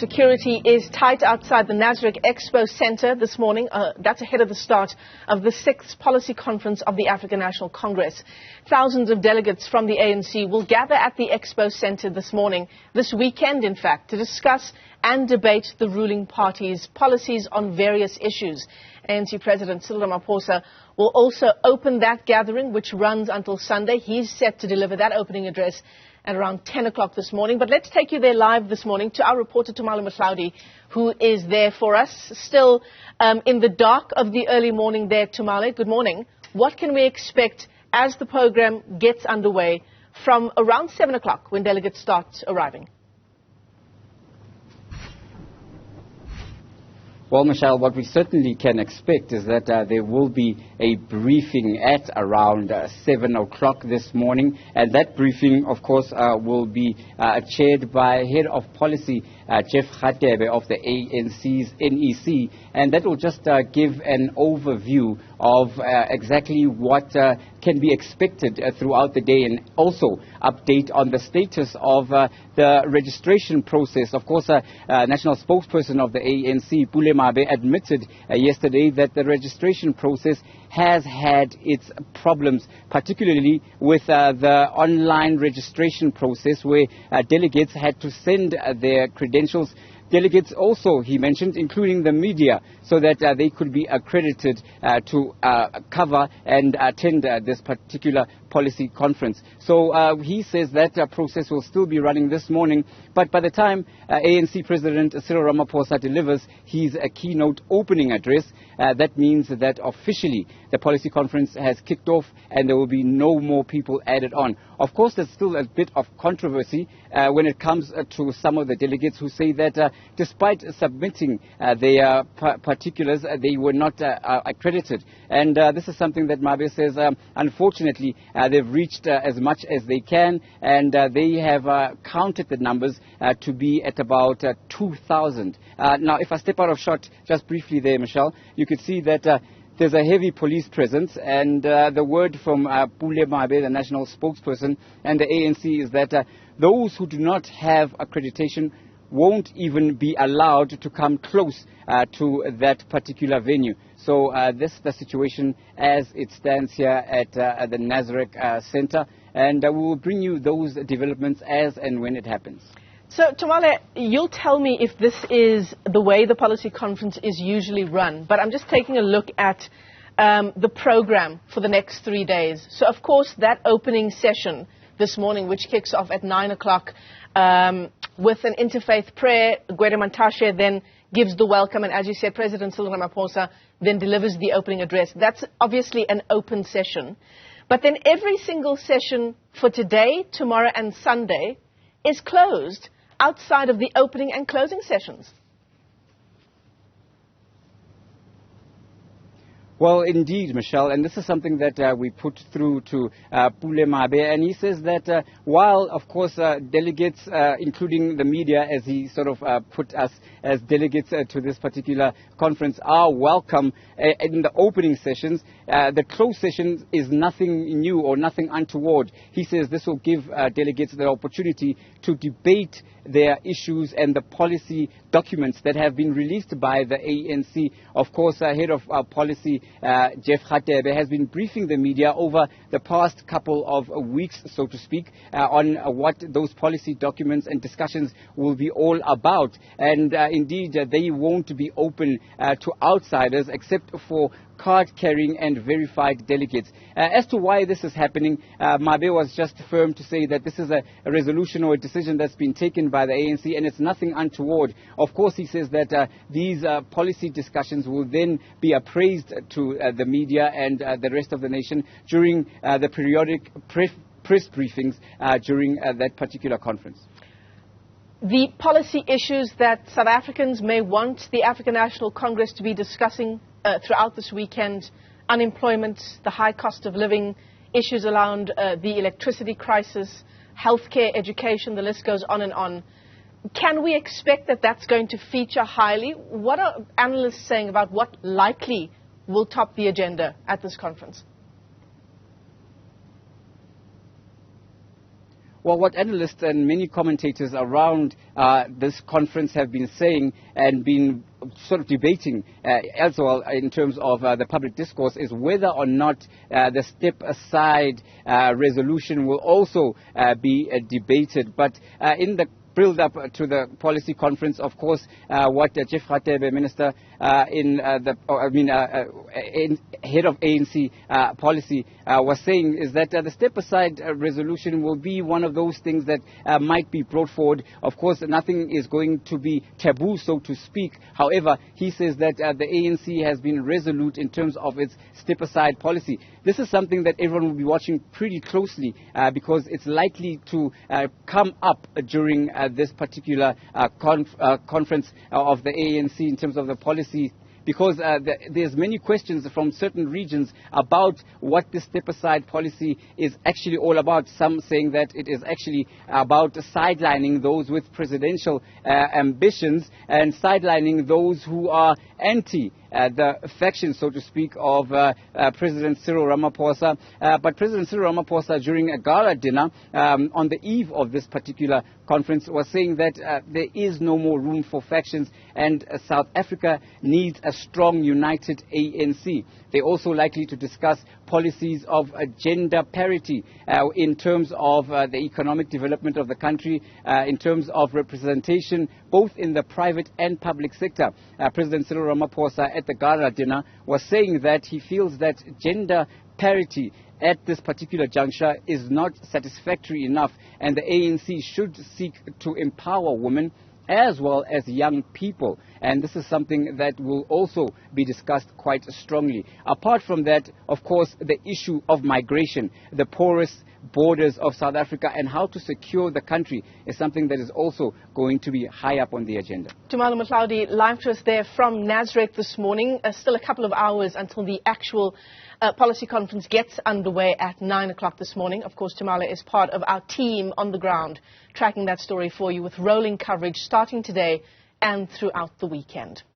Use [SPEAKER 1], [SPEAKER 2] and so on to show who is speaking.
[SPEAKER 1] security is tight outside the Nasrec Expo Center this morning. That's ahead of the start of the 6th Policy Conference of the African National Congress. Thousands of delegates from the ANC will gather at the Expo Center this morning, this weekend in fact, to discuss and debate the ruling party's policies on various issues. ANC President Cyril Ramaphosa will also open that gathering, which runs until Sunday. He's set to deliver that opening address at around 10 o'clock this morning. But let's take you there live this morning to our reporter Tumaole Mohlaoli, who is there for us. Still in the dark of the early morning there, Tumaole. Good morning. What can we expect as the program gets underway from around 7 o'clock when delegates start arriving?
[SPEAKER 2] Well, Michelle, what we certainly can expect is that there will be a briefing at around 7 o'clock this morning. And that briefing, of course, will be chaired by Head of Policy, Jeff Radebe of the ANC's NEC. And that will just give an overview of exactly what can be expected throughout the day, and also update on the status of the registration process. Of course, National Spokesperson of the ANC, Mohlaoli, admitted yesterday that the registration process has had its problems, particularly with the online registration process where delegates had to send their credentials. Delegates also, he mentioned, including the media, so that they could be accredited to cover and attend this particular policy conference. So he says that process will still be running this morning, but by the time ANC President Cyril Ramaphosa delivers his keynote opening address, that means that officially the policy conference has kicked off and there will be no more people added on. Of course, there's still a bit of controversy when it comes to some of the delegates who say that despite submitting their particulars, they were not accredited. And this is something that Mabe says, unfortunately, they've reached as much as they can, and they have counted the numbers to be at about 2,000. Now, if I step out of shot just briefly there, Michelle, you could see that there's a heavy police presence, and the word from Mohlaoli, the national spokesperson, and the ANC is that those who do not have accreditation won't even be allowed to come close to that particular venue. So this is the situation as it stands here at the Nasrec Center, and we will bring you those developments as and when it happens.
[SPEAKER 1] So, Tumaole, you'll tell me if this is the way the policy conference is usually run, but I'm just taking a look at the program for the next 3 days. So, of course, that opening session this morning, which kicks off at 9 o'clock with an interfaith prayer, Gwede Mantashe then gives the welcome, and as you said, President Cyril Ramaphosa then delivers the opening address. That's obviously an open session. But then every single session for today, tomorrow and Sunday is closed outside of the opening and closing sessions.
[SPEAKER 2] Well, indeed, Michelle, and this is something that we put through to Mohlaoli, and he says that while, of course, delegates, including the media, as he sort of put us as delegates to this particular conference, are welcome in the opening sessions, the closed sessions is nothing new or nothing untoward. He says this will give delegates the opportunity to debate their issues and the policy documents that have been released by the ANC. Of course, Head of Policy, Jeff Radebe, has been briefing the media over the past couple of weeks, so to speak, on what those policy documents and discussions will be all about. And indeed, they won't be open to outsiders except for card-carrying and verified delegates. As to why this is happening, Mabe was just firm to say that this is a resolution or a decision that's been taken by the ANC, and it's nothing untoward. Of course, he says that these policy discussions will then be appraised to the media and the rest of the nation during the periodic press briefings during that particular conference.
[SPEAKER 1] The policy issues that South Africans may want the African National Congress to be discussing throughout this weekend: unemployment, the high cost of living, issues around the electricity crisis, healthcare, education, the list goes on and on. Can we expect that that's going to feature highly? What are analysts saying about what likely will top the agenda at this conference?
[SPEAKER 2] Well, what analysts and many commentators around this conference have been saying and been sort of debating as well in terms of the public discourse is whether or not the step-aside resolution will also be debated. But in the build-up to the policy conference, of course, what Chief Khatebe, Minister head of ANC policy, was saying is that the step-aside resolution will be one of those things that might be brought forward. Of course, nothing is going to be taboo, so to speak. However, he says that the ANC has been resolute in terms of its step-aside policy. This is something that everyone will be watching pretty closely because it's likely to come up during this particular conference of the ANC in terms of the policy, because there's many questions from certain regions about what this step-aside policy is actually all about. Some saying that it is actually about sidelining those with presidential ambitions and sidelining those who are anti the faction, so to speak, of President Cyril Ramaphosa. But President Cyril Ramaphosa, during a gala dinner on the eve of this particular conference, was saying that there is no more room for factions and South Africa needs a strong, united ANC. They're also likely to discuss policies of gender parity in terms of the economic development of the country, in terms of representation both in the private and public sector. President Cyril Ramaphosa at the gala dinner was saying that he feels that gender parity at this particular juncture is not satisfactory enough, and the ANC should seek to empower women as well as young people. And this is something that will also be discussed quite strongly. Apart from that, of course, the issue of migration, the porous borders of South Africa and how to secure the country is something that is also going to be high up on the agenda.
[SPEAKER 1] Tumaole Mohlaoli, live to us there from Nasrec this morning. Still a couple of hours until the actual policy conference gets underway at 9 o'clock this morning. Of course, Tumaole is part of our team on the ground tracking that story for you with rolling coverage starting today and throughout the weekend.